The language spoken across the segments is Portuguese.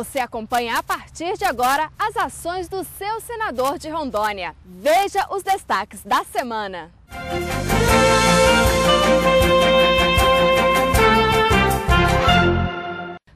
Você acompanha a partir de agora as ações do seu senador de Rondônia. Veja os destaques da semana.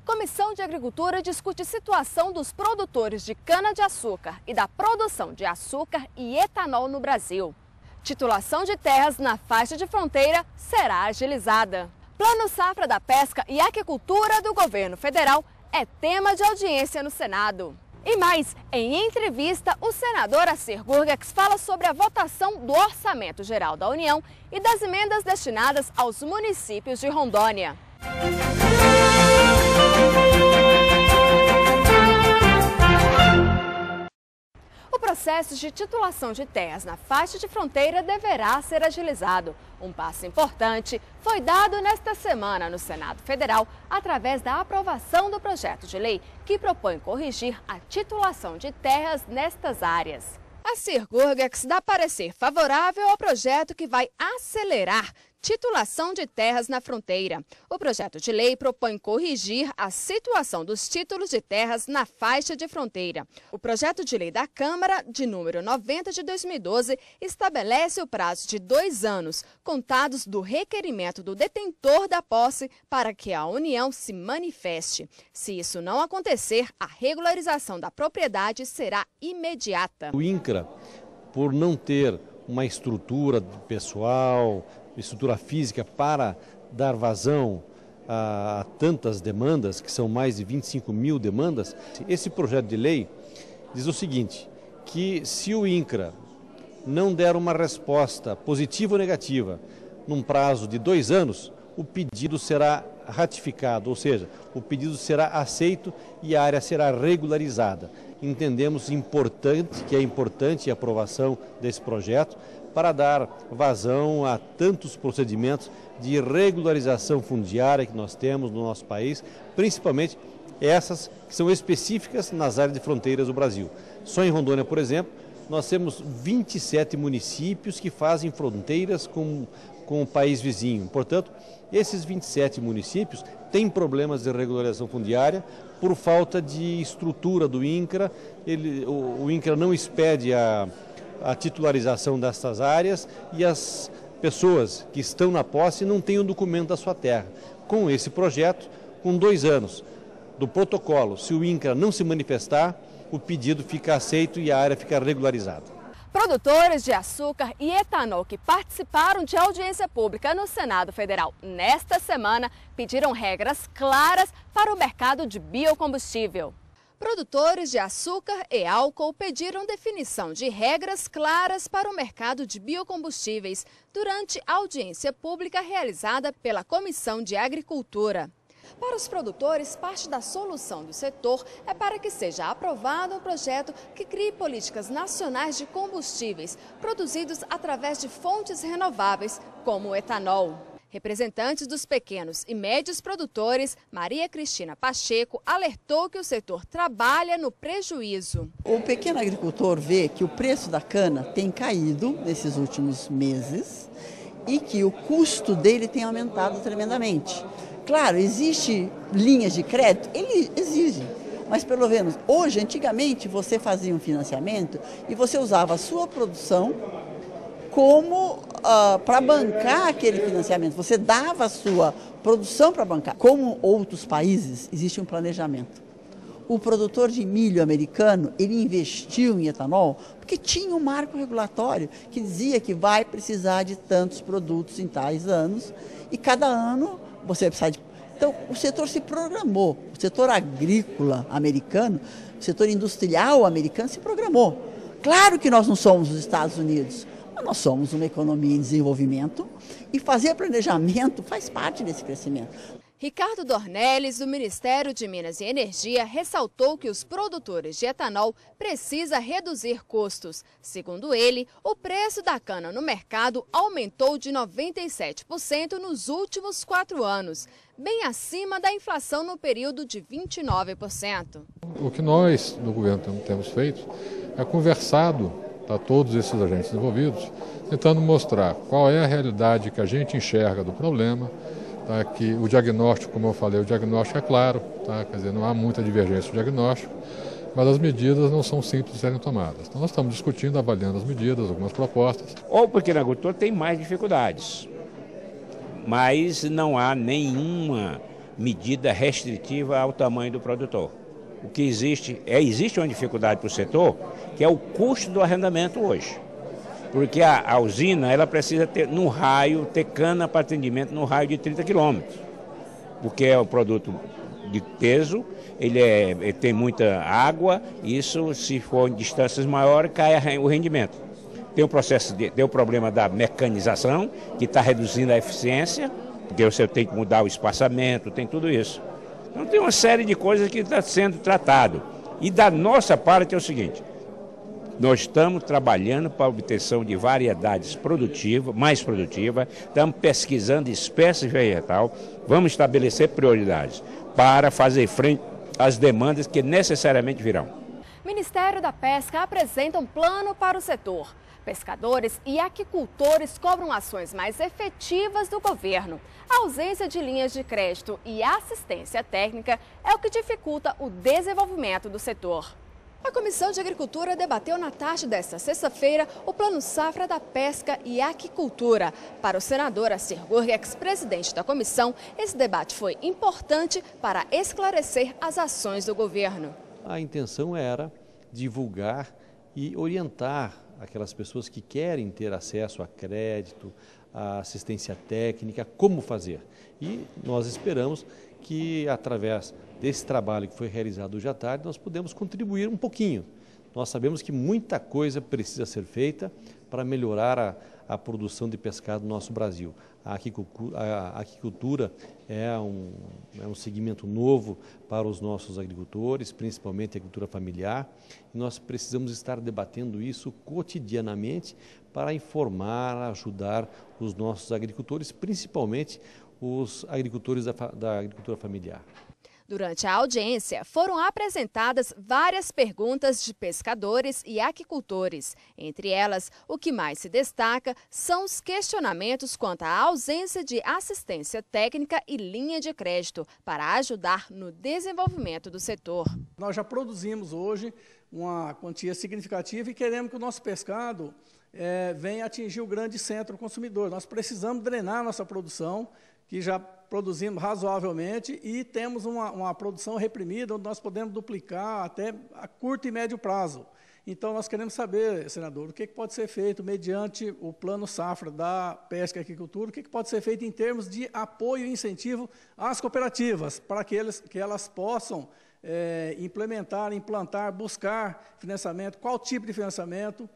Comissão de Agricultura discute situação dos produtores de cana-de-açúcar e da produção de açúcar e etanol no Brasil. Titulação de terras na faixa de fronteira será agilizada. Plano Safra da Pesca e Aquicultura do Governo Federal é tema de audiência no Senado. E mais, em entrevista, o senador Assir Gurgex fala sobre a votação do Orçamento Geral da União e das emendas destinadas aos municípios de Rondônia. O processo de titulação de terras na faixa de fronteira deverá ser agilizado. Um passo importante foi dado nesta semana no Senado Federal através da aprovação do projeto de lei que propõe corrigir a titulação de terras nestas áreas. Assir Gurgex dá parecer favorável ao projeto que vai acelerar titulação de terras na fronteira. O projeto de lei propõe corrigir a situação dos títulos de terras na faixa de fronteira. O projeto de lei da Câmara, de número 90 de 2012, estabelece o prazo de 2 anos, contados do requerimento do detentor da posse, para que a União se manifeste. Se isso não acontecer, a regularização da propriedade será imediata. O INCRA, por não ter uma estrutura pessoal, estrutura física para dar vazão a tantas demandas, que são mais de 25 mil demandas, esse projeto de lei diz o seguinte, que se o INCRA não der uma resposta positiva ou negativa num prazo de 2 anos, o pedido será ratificado, ou seja, o pedido será aceito e a área será regularizada. Entendemos que é importante a aprovação desse projeto para dar vazão a tantos procedimentos de regularização fundiária que nós temos no nosso país, principalmente essas que são específicas nas áreas de fronteiras do Brasil. Só em Rondônia, por exemplo, nós temos 27 municípios que fazem fronteiras com o país vizinho. Portanto, esses 27 municípios têm problemas de regularização fundiária por falta de estrutura do INCRA. O INCRA não expede a titularização dessas áreas e as pessoas que estão na posse não têm o documento da sua terra. Com esse projeto, com 2 anos do protocolo, se o INCRA não se manifestar, o pedido fica aceito e a área fica regularizada. Produtores de açúcar e etanol que participaram de audiência pública no Senado Federal nesta semana pediram regras claras para o mercado de biocombustível. Produtores de açúcar e álcool pediram definição de regras claras para o mercado de biocombustíveis durante a audiência pública realizada pela Comissão de Agricultura. Para os produtores, parte da solução do setor é para que seja aprovado um projeto que crie políticas nacionais de combustíveis produzidos através de fontes renováveis, como o etanol. Representantes dos pequenos e médios produtores, Maria Cristina Pacheco, alertou que o setor trabalha no prejuízo. O pequeno agricultor vê que o preço da cana tem caído nesses últimos meses e que o custo dele tem aumentado tremendamente. Claro, existe linhas de crédito, ele exige, mas pelo menos hoje, antigamente, você fazia um financiamento e você usava a sua produção como para bancar aquele financiamento. Você dava a sua produção para bancar. Como outros países, existe um planejamento. O produtor de milho americano, ele investiu em etanol porque tinha um marco regulatório que dizia que vai precisar de tantos produtos em tais anos e cada ano você precisa de... Então, o setor se programou, o setor agrícola americano, o setor industrial americano se programou. Claro que nós não somos os Estados Unidos, mas nós somos uma economia em desenvolvimento e fazer planejamento faz parte desse crescimento. Ricardo Dornelles, do Ministério de Minas e Energia, ressaltou que os produtores de etanol precisam reduzir custos. Segundo ele, o preço da cana no mercado aumentou de 97% nos últimos 4 anos, bem acima da inflação no período de 29%. O que nós, no governo, temos feito é conversado a todos esses agentes envolvidos, tentando mostrar qual é a realidade que a gente enxerga do problema, tá, que o diagnóstico, como eu falei, o diagnóstico é claro, tá, quer dizer, não há muita divergência no diagnóstico, mas as medidas não são simples de serem tomadas. Então nós estamos discutindo, avaliando as medidas, algumas propostas. O pequeno agricultor tem mais dificuldades, mas não há nenhuma medida restritiva ao tamanho do produtor. O que existe uma dificuldade para o setor, que é o custo do arrendamento hoje. Porque a usina ela precisa ter cana para atendimento no raio de 30 quilômetros. Porque é um produto de peso, ele tem muita água, isso se for em distâncias maiores cai o rendimento. Tem o problema da mecanização, que está reduzindo a eficiência, porque você tem que mudar o espaçamento, tem tudo isso. Então tem uma série de coisas que está sendo tratado. E da nossa parte é o seguinte, nós estamos trabalhando para a obtenção de variedades mais produtivas, estamos pesquisando espécies vegetais, vamos estabelecer prioridades para fazer frente às demandas que necessariamente virão. O Ministério da Pesca apresenta um plano para o setor. Pescadores e aquicultores cobram ações mais efetivas do governo. A ausência de linhas de crédito e assistência técnica é o que dificulta o desenvolvimento do setor. A Comissão de Agricultura debateu na tarde desta sexta-feira o Plano Safra da Pesca e Aquicultura. Para o senador Assir Gurgex, presidente da comissão, esse debate foi importante para esclarecer as ações do governo. A intenção era divulgar e orientar aquelas pessoas que querem ter acesso a crédito, a assistência técnica, como fazer. E nós esperamos que, através desse trabalho que foi realizado hoje à tarde, nós podemos contribuir um pouquinho. Nós sabemos que muita coisa precisa ser feita para melhorar a produção de pescado no nosso Brasil. A aquicultura é um segmento novo para os nossos agricultores, principalmente a agricultura familiar, e nós precisamos estar debatendo isso cotidianamente para informar, ajudar os nossos agricultores, principalmente os agricultores da agricultura familiar. Durante a audiência, foram apresentadas várias perguntas de pescadores e aquicultores. Entre elas, o que mais se destaca são os questionamentos quanto à ausência de assistência técnica e linha de crédito para ajudar no desenvolvimento do setor. Nós já produzimos hoje uma quantia significativa e queremos que o nosso pescado venha atingir o grande centro consumidor. Nós precisamos drenar nossa produção, que já produzimos razoavelmente, e temos uma produção reprimida, onde nós podemos duplicar até a curto e médio prazo. Então, nós queremos saber, senador, o que pode ser feito mediante o Plano Safra da Pesca e Aquicultura, o que pode ser feito em termos de apoio e incentivo às cooperativas, para que elas possam implantar, buscar financiamento, qual tipo de financiamento,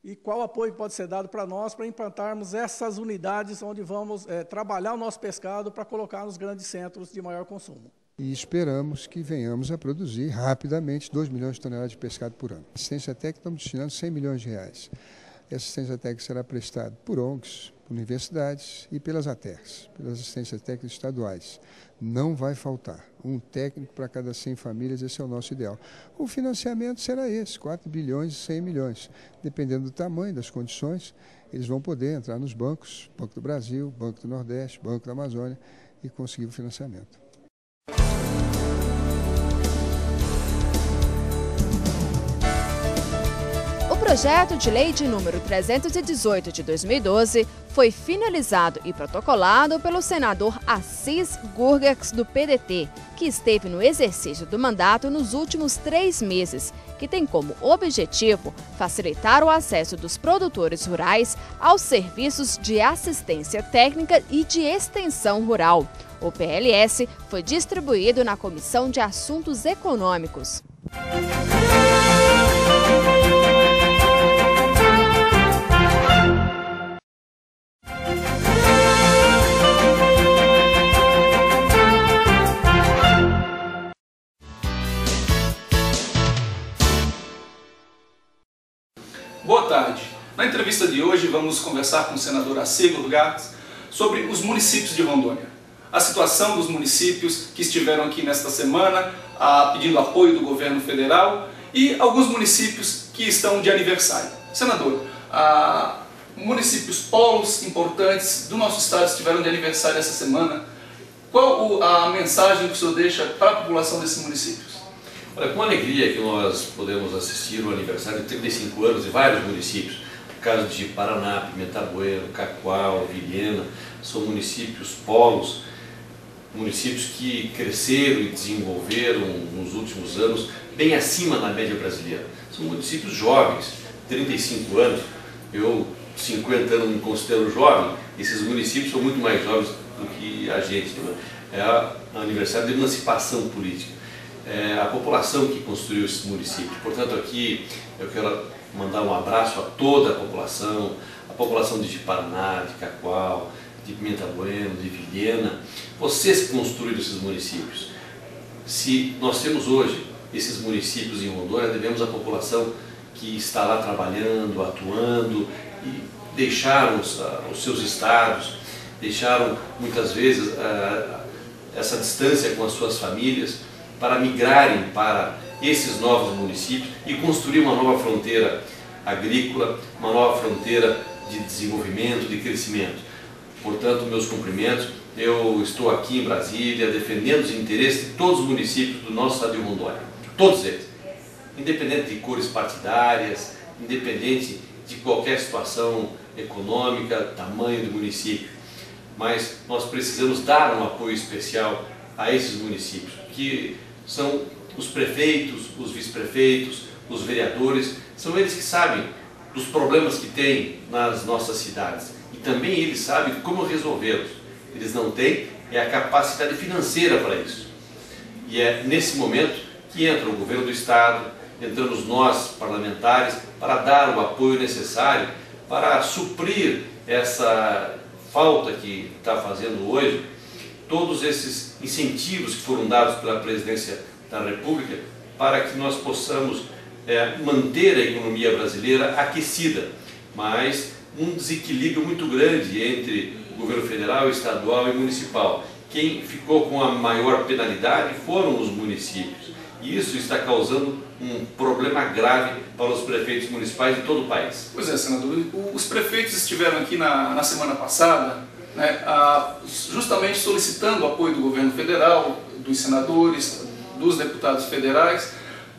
e qual apoio pode ser dado para nós para implantarmos essas unidades onde vamos trabalhar o nosso pescado para colocar nos grandes centros de maior consumo. E esperamos que venhamos a produzir rapidamente 2 milhões de toneladas de pescado por ano. Assistência técnica, estamos destinando 100 milhões de reais. Essa assistência técnica será prestada por ONGs, por universidades e pelas ATERs, pelas assistências técnicas estaduais. Não vai faltar um técnico para cada 100 famílias, esse é o nosso ideal. O financiamento será esse, 4 bilhões e 100 milhões. Dependendo do tamanho, das condições, eles vão poder entrar nos bancos, Banco do Brasil, Banco do Nordeste, Banco da Amazônia, e conseguir o financiamento. O projeto de lei de número 318 de 2012 foi finalizado e protocolado pelo senador Assir Gurgex, do PDT, que esteve no exercício do mandato nos últimos 3 meses, que tem como objetivo facilitar o acesso dos produtores rurais aos serviços de assistência técnica e de extensão rural. O PLS foi distribuído na Comissão de Assuntos Econômicos. Boa tarde. Na entrevista de hoje vamos conversar com o senador Assir Gurgex sobre os municípios de Rondônia. A situação dos municípios que estiveram aqui nesta semana pedindo apoio do governo federal e alguns municípios que estão de aniversário. Senador, municípios polos importantes do nosso estado estiveram de aniversário essa semana. Qual a mensagem que o senhor deixa para a população desses municípios? Olha, com alegria que nós podemos assistir o aniversário de 35 anos de vários municípios. No caso de Paraná, Pimenta Bueno, Cacoal, Vilhena, são municípios polos, municípios que cresceram e desenvolveram nos últimos anos bem acima da média brasileira. São municípios jovens, 35 anos, eu 50 anos me considero jovem, esses municípios são muito mais jovens do que a gente. É o aniversário de emancipação política. É a população que construiu esses municípios. Portanto, aqui eu quero mandar um abraço a toda a população de Paraná, de Cacoal, de Pimenta Bueno, de Vilhena, vocês que construíram esses municípios. Se nós temos hoje esses municípios em Rondônia, devemos à população que está lá trabalhando, atuando, e deixaram os seus estados, deixaram muitas vezes essa distância com as suas famílias para migrarem para esses novos municípios e construir uma nova fronteira agrícola, uma nova fronteira de desenvolvimento, de crescimento. Portanto, meus cumprimentos. Eu estou aqui em Brasília defendendo os interesses de todos os municípios do nosso estado de Rondônia, todos eles, independente de cores partidárias, independente de qualquer situação econômica, tamanho do município. Mas nós precisamos dar um apoio especial a esses municípios, que são os prefeitos, os vice-prefeitos, os vereadores, são eles que sabem dos problemas que tem nas nossas cidades e também eles sabem como resolvê-los. Eles não têm a capacidade financeira para isso. E é nesse momento que entra o governo do estado, entramos nós, parlamentares, para dar o apoio necessário para suprir essa falta que está fazendo hoje, todos esses incentivos que foram dados pela presidência da República para que nós possamos manter a economia brasileira aquecida, mas um desequilíbrio muito grande entre o governo federal, estadual e municipal. Quem ficou com a maior penalidade foram os municípios. E isso está causando um problema grave para os prefeitos municipais de todo o país. Pois é, senador. Os prefeitos estiveram aqui na semana passada, né, justamente solicitando o apoio do governo federal, dos senadores, dos deputados federais,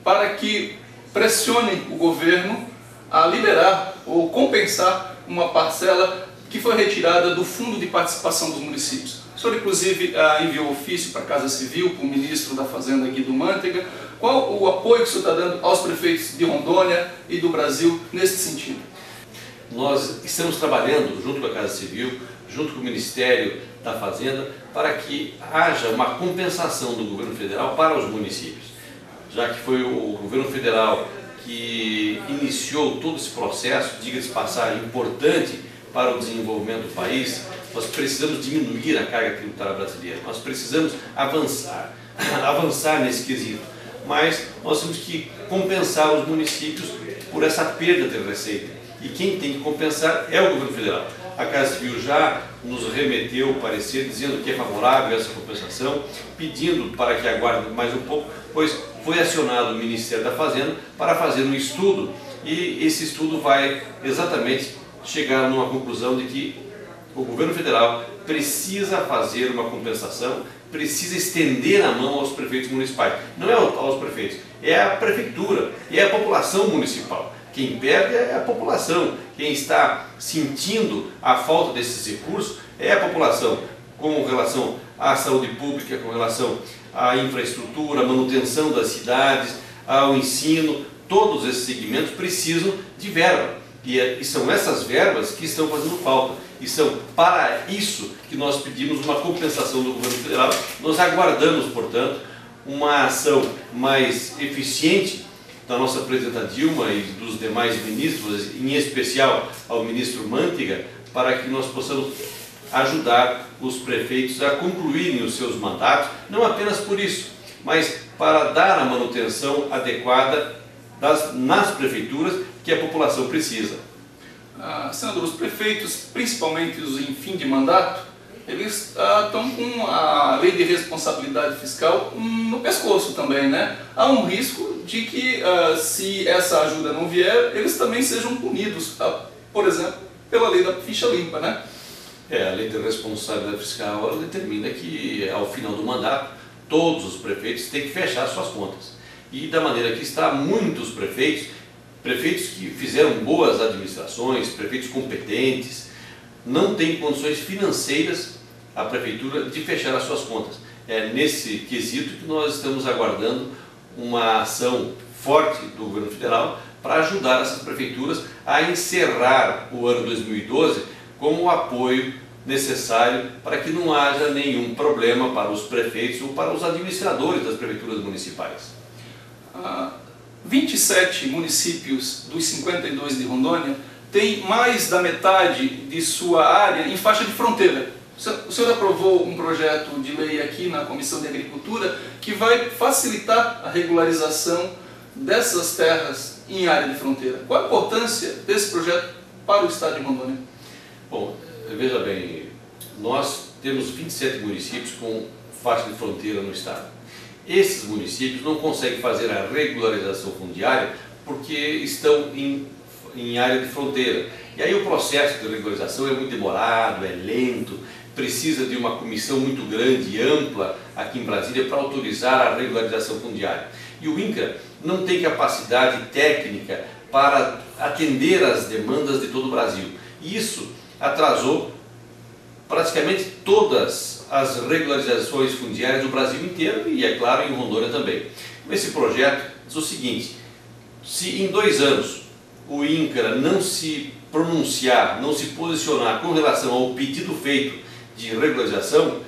para que pressionem o governo a liberar ou compensar uma parcela que foi retirada do Fundo de Participação dos Municípios. O senhor, inclusive, enviou ofício para a Casa Civil, para o ministro da Fazenda, Guido Mantega. Qual o apoio que o senhor está dando aos prefeitos de Rondônia e do Brasil nesse sentido? Nós estamos trabalhando junto com a Casa Civil, junto com o Ministério da Fazenda, para que haja uma compensação do governo federal para os municípios. Já que foi o governo federal que iniciou todo esse processo, diga-se de passagem, importante para o desenvolvimento do país, nós precisamos diminuir a carga tributária brasileira, nós precisamos avançar nesse quesito, mas nós temos que compensar os municípios por essa perda de receita, e quem tem que compensar é o governo federal. A Casa Civil já nos remeteu o parecer dizendo que é favorável a essa compensação, pedindo para que aguarde mais um pouco, pois foi acionado o Ministério da Fazenda para fazer um estudo, e esse estudo vai exatamente chegar numa conclusão de que o governo federal precisa fazer uma compensação, precisa estender a mão aos prefeitos municipais. Não é aos prefeitos, é a prefeitura, é a população municipal. Quem perde é a população, quem está sentindo a falta desses recursos é a população, com relação à saúde pública, com relação à infraestrutura, à manutenção das cidades, ao ensino. Todos esses segmentos precisam de verba. E são essas verbas que estão fazendo falta. E são para isso que nós pedimos uma compensação do governo federal. Nós aguardamos, portanto, uma ação mais eficiente da nossa presidenta Dilma e dos demais ministros, em especial ao ministro Mantega, para que nós possamos ajudar os prefeitos a concluírem os seus mandatos, não apenas por isso, mas para dar a manutenção adequada nas prefeituras que a população precisa. Senador, os prefeitos, principalmente os em fim de mandato, eles estão com a lei de responsabilidade fiscal no pescoço também, né? Há um risco de que, se essa ajuda não vier, eles também sejam punidos, por exemplo, pela lei da ficha limpa, né? A lei de responsabilidade fiscal ela determina que, ao final do mandato, todos os prefeitos têm que fechar suas contas. E da maneira que está, muitos prefeitos que fizeram boas administrações, prefeitos competentes, não têm condições financeiras a prefeitura de fechar as suas contas. É nesse quesito que nós estamos aguardando uma ação forte do governo federal para ajudar essas prefeituras a encerrar o ano 2012 com o apoio necessário para que não haja nenhum problema para os prefeitos ou para os administradores das prefeituras municipais. 27 municípios dos 52 de Rondônia têm mais da metade de sua área em faixa de fronteira. O senhor aprovou um projeto de lei aqui na Comissão de Agricultura que vai facilitar a regularização dessas terras em área de fronteira. Qual a importância desse projeto para o estado de Rondônia? Bom, veja bem, nós temos 27 municípios com faixa de fronteira no estado. Esses municípios não conseguem fazer a regularização fundiária porque estão em área de fronteira. E aí o processo de regularização é muito demorado, é lento, precisa de uma comissão muito grande e ampla aqui em Brasília para autorizar a regularização fundiária. E o INCRA não tem capacidade técnica para atender às demandas de todo o Brasil. E isso atrasou praticamente todas as regularizações fundiárias do Brasil inteiro e, é claro, em Rondônia também. Esse projeto diz o seguinte: se em 2 anos o INCRA não se pronunciar, não se posicionar com relação ao pedido feito de regularização,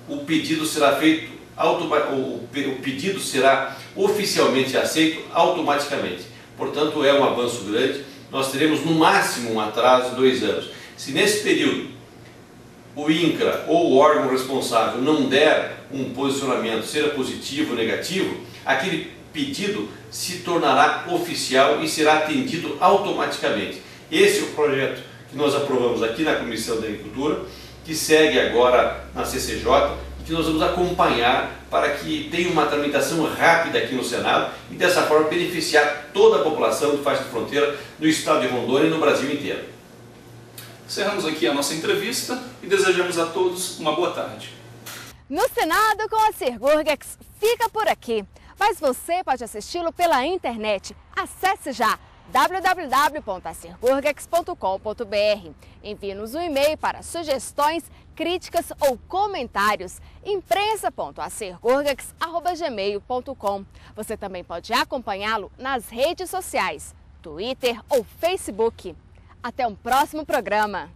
o pedido será feito, o pedido será oficialmente aceito automaticamente. Portanto, é um avanço grande. Nós teremos no máximo um atraso de 2 anos. Se nesse período o INCRA ou o órgão responsável não der um posicionamento, seja positivo ou negativo, aquele pedido se tornará oficial e será atendido automaticamente. Esse é o projeto que nós aprovamos aqui na Comissão da Agricultura, que segue agora na CCJ e que nós vamos acompanhar para que tenha uma tramitação rápida aqui no Senado e dessa forma beneficiar toda a população de faixa de fronteira no estado de Rondônia e no Brasil inteiro. Encerramos aqui a nossa entrevista e desejamos a todos uma boa tarde. No Senado com a Cirgurgex fica por aqui, mas você pode assisti-lo pela internet. Acesse já www.acirgurgex.com.br. Envie-nos um e-mail para sugestões, críticas ou comentários. imprensa.acirgurgex@gmail.com. Você também pode acompanhá-lo nas redes sociais, Twitter ou Facebook. Até um próximo programa.